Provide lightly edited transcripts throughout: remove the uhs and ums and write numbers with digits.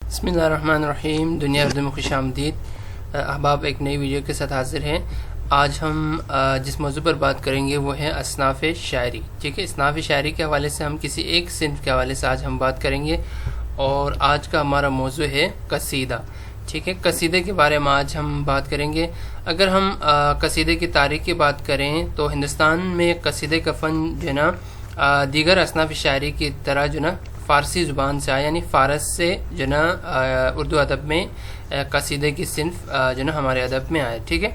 बिस्मिल्लाहिर्रहमानिर्रहीम। दुनिया उर्दू में खुश आमदीद। अहबाब एक नई वीडियो के साथ हाजिर हैं। आज हम जिस मौजू पर बात करेंगे वो है असनाफ़ शायरी। ठीक है, असनाफ़ शायरी के हवाले से हम किसी एक सिन्फ के हवाले से आज हम बात करेंगे और आज का हमारा मौजू है कसीदा। ठीक है, कसीदे के बारे में आज हम बात करेंगे। अगर हम कसीदे की तारीख़ की बात करें तो हिंदुस्तान में कसीदे का फ़न जो ना दीगर असनाफ़ शायरी की तरह जो ना फ़ारसी ज़ुबान से आया, यानी फ़ारस से जो ना उर्दू अदब में कसीदे की सिन्फ जो ना हमारे अदब में आया। ठीक है,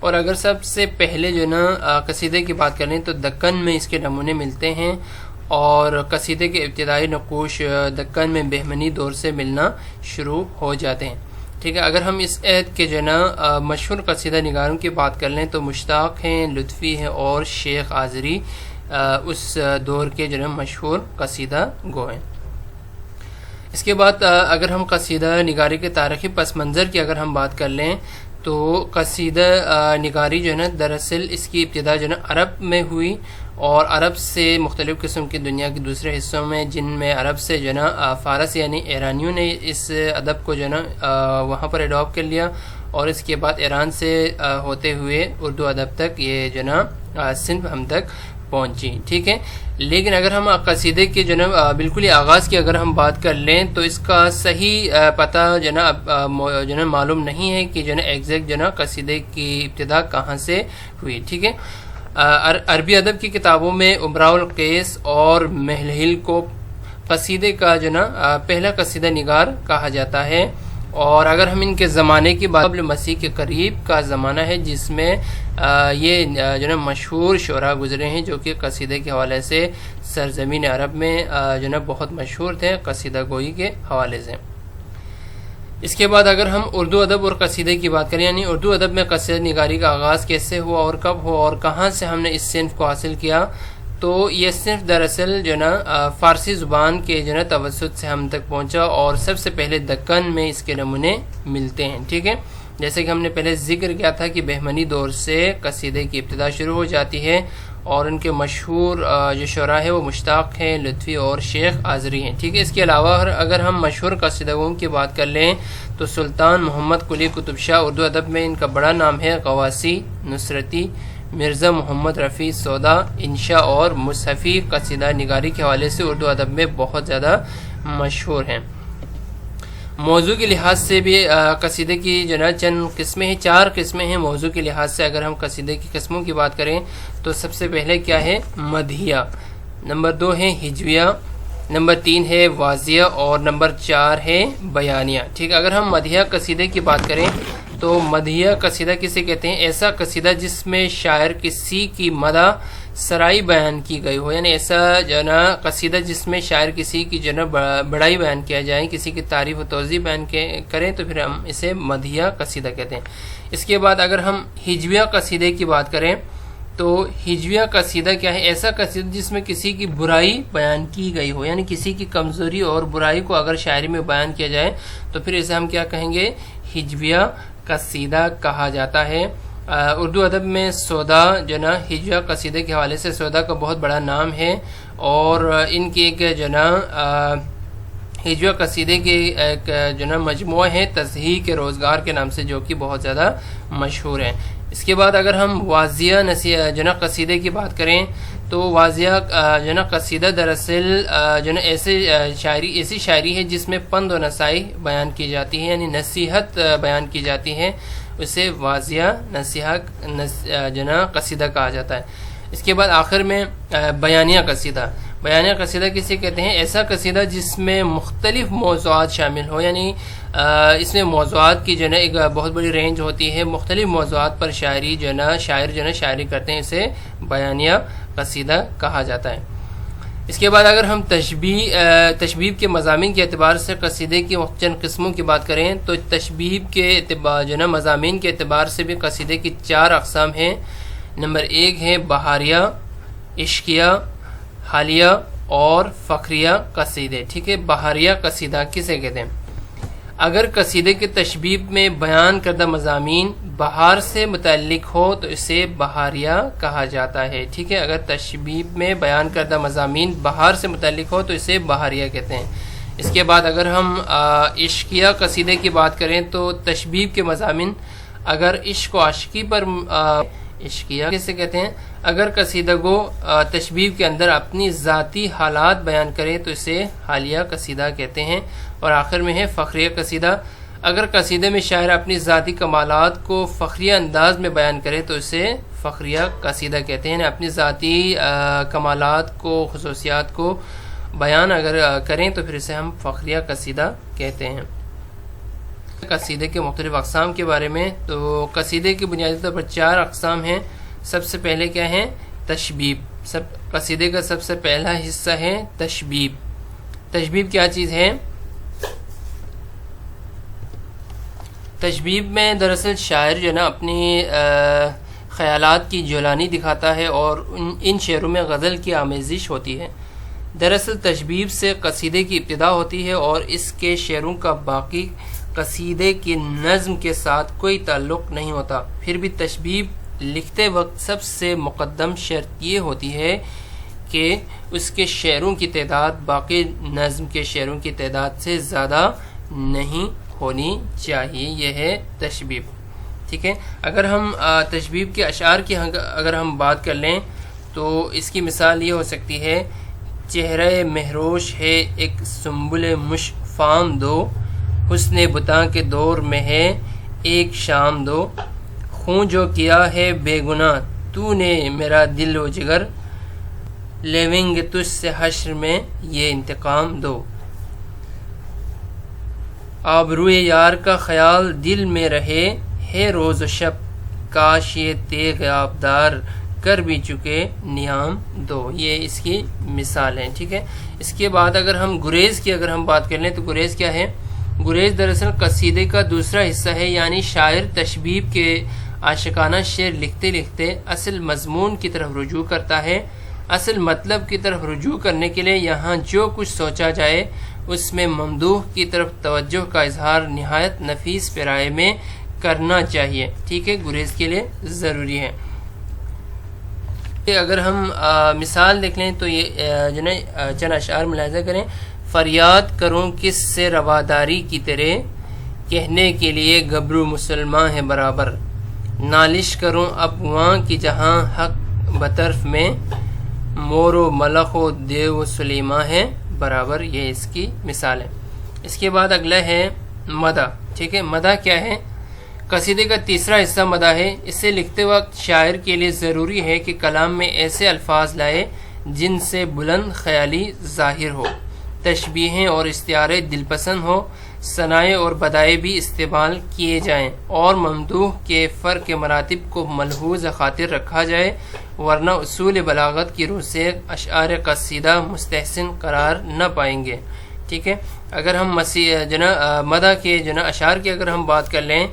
और अगर सबसे पहले जो ना कसीदे की बात करें तो दक्कन में इसके नमूने मिलते हैं और कसीदे के इब्तिदाई नक़ूश दक्कन में बहमनी दौर से मिलना शुरू हो जाते हैं। ठीक है, अगर हम इस ऐद के जो ना मशहूर कसीदा निगारों की बात कर लें तो मुश्ताक हैं, लुत्फ़ी हैं और शेख आज़री उस दौर के जो ना मशहूर कसीदा गो हैं। इसके बाद अगर हम कसीदा निगारी के तारीख़ी पस मंज़र की अगर हम बात कर लें तो कसीदा निगारी जो है ना दरअसल इसकी इब्तिदा जो है ना अरब में हुई और अरब से मुख्तलिफ़ किस्म की दुनिया के दूसरे हिस्सों में, जिनमें अरब से जो है ना फ़ारस यानी ईरानियों ने इस अदब को जो है ना वहाँ पर एडॉप्ट कर लिया और इसके बाद ईरान से होते हुए उर्दू अदब तक ये जो ना सिंध हम तक पहुँची। ठीक है, लेकिन अगर हम कसीदे के जो ना बिल्कुल ही आगाज़ की अगर हम बात कर लें तो इसका सही पता जो ना मालूम नहीं है कि जो ना एग्जैक्ट जो ना कसीदे की इब्तिदा कहाँ से हुई। ठीक है, अरबी अदब की किताबों में उमराउल क़ैस और महलहिल को कसीदे का जो ना पहला कसीदा निगार कहा जाता है और अगर हम इनके ज़माने की बात मसीह के करीब का ज़माना है जिसमें ये जो ना मशहूर शुरा गुज़रे हैं जो कि कसीदे के हवाले से सरज़मीन अरब में जो ना बहुत मशहूर थे कसीदा गोई के हवाले से। इसके बाद अगर हम उर्दू अदब और कसीदे की बात करें, यानी उर्दू अदब में कसीदा निगारी का आगाज़ कैसे हुआ और कब हुआ और कहाँ से हमने इस सिन्फ को हासिल किया, तो ये सिर्फ दरअसल जो ना फ़ारसी ज़ुबान के जो ना तवस्सुत से हम तक पहुँचा और सबसे पहले दक्कन में इसके नमूने मिलते हैं। ठीक है, जैसे कि हमने पहले जिक्र किया था कि बहमनी दौर से कसीदे की इब्तिदा शुरू हो जाती है और उनके मशहूर जो शुरा है वो मुश्ताक हैं, लुत्फ़ी और शेख आज़री हैं। ठीक है, इसके अलावा अगर हम मशहूर कसीदों की बात कर लें तो सुल्तान मोहम्मद कुली कुतुब शाह उर्दू अदब में इनका बड़ा नाम है क़वासी, नुसरती, मिर्ज़ा मोहम्मद रफ़ी सौदा, इंशा और मुसहफ़ी कसीदा निगारी के हवाले से उर्दू अदब में बहुत ज़्यादा मशहूर हैं। मौजू के लिहाज से भी कसीदे की जो ना चंद किस्में हैं, 4 किस्में हैं मौजू के लिहाज से। अगर हम कसीदे की किस्मों की बात करें तो सबसे पहले क्या है मदहिया, नंबर 2 है हिजविया, नंबर 3 है वाजिया और नंबर 4 है बयानिया। ठीक, अगर हम मदहिया कसीदे की बात करें तो मदहिया कसीदा किसे कहते हैं? ऐसा कसीदा जिसमें शायर किसी की मदा सराई बयान की गई हो, यानी ऐसा जो ना कसीदा जिसमें शायर किसी की जो ना बड़ाई बयान किया जाए, किसी की तारीफ़ व तौज़ी बयान करें तो फिर हम इसे मदहिया कसीदा कहते हैं। इसके बाद अगर हम हिजविया कसीदे की बात करें तो हिजविया कसीदा क्या है? ऐसा कसीदा जिसमें किसी की बुराई बयान की गई हो, यानी किसी की कमज़ोरी और बुराई को अगर शायरी में बयान किया जाए तो फिर इसे हम क्या कहेंगे? हिजविया कसीदा कहा जाता है। उर्दू अदब में सौदा जो ना हिजविया कसीदे के हवाले से सौदा का बहुत बड़ा नाम है और इनकी एक जो ना हिजविया कसीदे के एक जो ना मजमूआ है तज़हीक़ के रोज़गार के नाम से, जो कि बहुत ज़्यादा मशहूर है। इसके बाद अगर हम वाजिया जो ना कसीदे की बात करें तो वाजिया जो ना कसीदा दरअसल जो ना ऐसी शायरी है जिसमें पंद व नसाई बयान की जाती है, यानी नसीहत बयान की जाती है, उसे वाजिया जो ना कसीदा कहा जाता है। इसके बाद आखिर में बयानिया कसीदा। बयानिया कसीदा किसे कहते हैं? ऐसा कसीदा जिसमें मुख्तलिफ मौज़ूआत शामिल हो, यानी इसमें मौज़ूआत की जो ना एक बहुत बड़ी रेंज होती है, मुख्तलिफ मौज़ूआत पर शायरी जो ना शायर जो ना शायरी करते हैं, इसे बयानिया कसीदा कहा जाता है। इसके बाद अगर हम तशबीब के मज़ामीन के एतबार से कसीदे की चंद किस्मों की बात करें तो तशबीब के जो ना मज़ामीन के एतबार से भी कसीदे की 4 अक़साम हैं। नंबर 1 है बहारिया, इश्किया, हालिया और फ़खरिया कसीदे। ठीक है, बहारिया कसीदा किसे कहते हैं? अगर कसीदे के तशबीब में बयान करदा मज़ामीन बहार से मुतल्लिक हो तो इसे बहारिया कहा जाता है। ठीक है, अगर तशबीब में बयान करदा मज़ामीन बहार से मुतल्लिक हो तो इसे बहारिया कहते हैं। اس کے بعد اگر ہم عشقیہ قصیدے کی بات کریں تو تشبیب کے مضامین، اگر عشق و عاشقی پر عشقیہ کیسے کہتے ہیں، اگر قصیدہ گو تشبیب کے اندر اپنی ذاتی حالات بیان کرے تو اسے حالیہ قصیدہ کہتے ہیں۔ اور آخر میں ہے فخریہ قصیدہ، اگر قصیدے میں شاعر اپنی ذاتی کمالات کو فخریہ انداز میں بیان کرے تو اسے فخریہ قصیدہ کہتے ہیں، اپنی ذاتی کمالات کو، خصوصیات کو بیان اگر کریں تو پھر اسے ہم فخریہ قصیدہ کہتے ہیں۔ قصیدے کے مختلف اقسام کے بارے میں، تو قصیدے کی بنیادی طور پر 4 اقسام ہیں۔ سب سے پہلے کیا ہے؟ تشبیب۔ قصیدے کا سب سے پہلا حصہ ہے تشبیب۔ تشبیب کیا چیز ہے؟ تشبیب میں دراصل شاعر جو ہے نا اپنی خیالات کی جولانی دکھاتا ہے اور ان شعروں میں غزل کی آمیزش ہوتی ہے۔ دراصل تشبیب سے قصیدے کی ابتدا ہوتی ہے اور اس کے شعروں کا باقی قصیدے کی نظم کے ساتھ کوئی تعلق نہیں ہوتا۔ پھر بھی تشبیب لکھتے وقت سب سے مقدم شرط یہ ہوتی ہے کہ اس کے شعروں کی تعداد باقی نظم کے شعروں کی تعداد سے زیادہ نہیں ہونی چاہیے، یہ ہے تشبیب۔ ٹھیک ہے، اگر ہم تشبیب کے اشعار کی اگر ہم بات کر لیں تو اس کی مثال یہ ہو سکتی ہے: چہرہ مہروش ہے ایک سنبل مشفام دو، حسن بتاں کے دور میں ہے ایک شام دو، خون جو کیا ہے بے گناہ تو نے میرا دل و جگر، لیویں گے تجھ سے حشر میں یہ انتقام دو، آبروئے یار کا خیال دل میں رہے ہے روز و شب، کاش یہ تیغ آبدار کر بھی چکے نیام دو۔ یہ اس کی مثال ہے۔ ٹھیک ہے، اس کے بعد اگر ہم گریز کی اگر ہم بات کر لیں تو گریز کیا ہے؟ گریز دراصل قصیدے کا دوسرا حصہ ہے، یعنی شاعر تشبیب کے عاشقانہ شعر لکھتے لکھتے اصل مضمون کی طرف رجوع کرتا ہے۔ اصل مطلب کی طرف رجوع کرنے کے لیے یہاں جو کچھ سوچا جائے اس میں ممدوح کی طرف توجہ کا اظہار نہایت نفیس پیرائے میں کرنا چاہیے۔ ٹھیک ہے، گریز کے لیے ضروری ہے۔ اگر ہم مثال دیکھ لیں تو یہ جو نا چند اشعار ملاحظہ کریں: فریاد کروں کس سے رواداری کی تیرے، کہنے کے لیے گبرو مسلمان ہے برابر، نالش کروں اب وہاں کی جہاں حق بطرف میں، مور و ملخ و دیو و سلیماں ہے برابر۔ یہ اس کی مثال ہے۔ اس کے بعد اگلا ہے مدح۔ ٹھیک ہے، مدح کیا ہے؟ قصیدے کا تیسرا حصہ مدح ہے۔ اسے لکھتے وقت شاعر کے لیے ضروری ہے کہ کلام میں ایسے الفاظ لائے جن سے بلند خیالی ظاہر ہو، تشبیہیں اور استعارے دل پسند ہو، ثنائے اور بدائے بھی استعمال کیے جائیں اور ممدوح کے فرق کے مراتب کو ملحوظ خاطر رکھا جائے، ورنہ اصول بلاغت کی روح سے اشعار قصیدہ مستحسن قرار نہ پائیں گے۔ ٹھیک ہے، اگر ہم مدح کے اشعار کی اگر ہم بات کر لیں: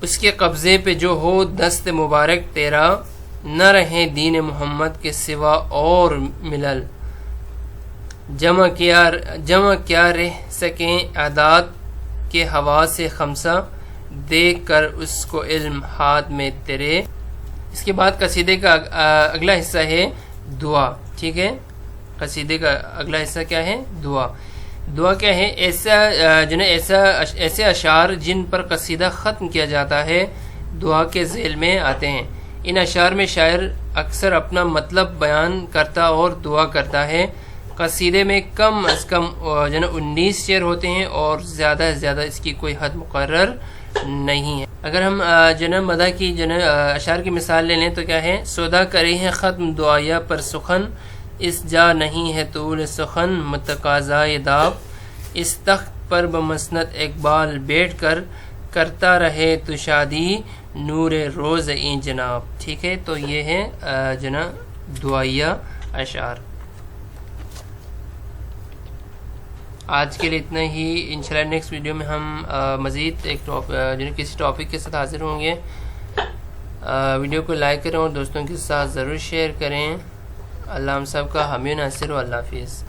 اس کے قبضے پہ جو ہو دست مبارک تیرا، نہ رہیں دین محمد کے سوا اور ملل، جمع کیا رہ سکیں اعداد کے ہوا سے خمسہ، دیکھ کر اس کو علم ہاتھ میں تیرے۔ اس کے بعد قصیدے کا اگلا حصہ ہے دعا۔ ٹھیک ہے، قصیدے کا اگلا حصہ کیا ہے؟ دعا۔ دعا کیا ہے؟ ایسے اشعار جن پر قصیدہ ختم کیا جاتا ہے دعا کے ذیل میں آتے ہیں۔ ان اشعار میں شاعر اکثر اپنا مطلب بیان کرتا اور دعا کرتا ہے۔ قصیدے میں کم از کم 19 شعر ہوتے ہیں اور زیادہ سے زیادہ اس کی کوئی حد مقرر نہیں ہے۔ اگر ہم مدح کی اشعار کی مثال لے لیں تو کیا ہے؟ سودا کرے ہیں ختم دعایا پر سخن، اس جا نہیں ہے طول سخن متقاضائے داب، اس تخت پر بمسند اقبال بیٹھ کر، کرتا رہے تو شادی نور روز این جناب۔ ٹھیک ہے، تو یہ ہے دعائیہ اشعار۔ آج کے لیے اتنا ہی۔ انشاءاللہ نیکسٹ ویڈیو میں ہم مزید ایک کسی ٹاپک کے ساتھ حاضر ہوں گے۔ ویڈیو کو لائک کریں اور دوستوں کے ساتھ ضرور شیئر کریں۔ اللہ ہم سب کا حامی و ناصر و اللہ حافظ۔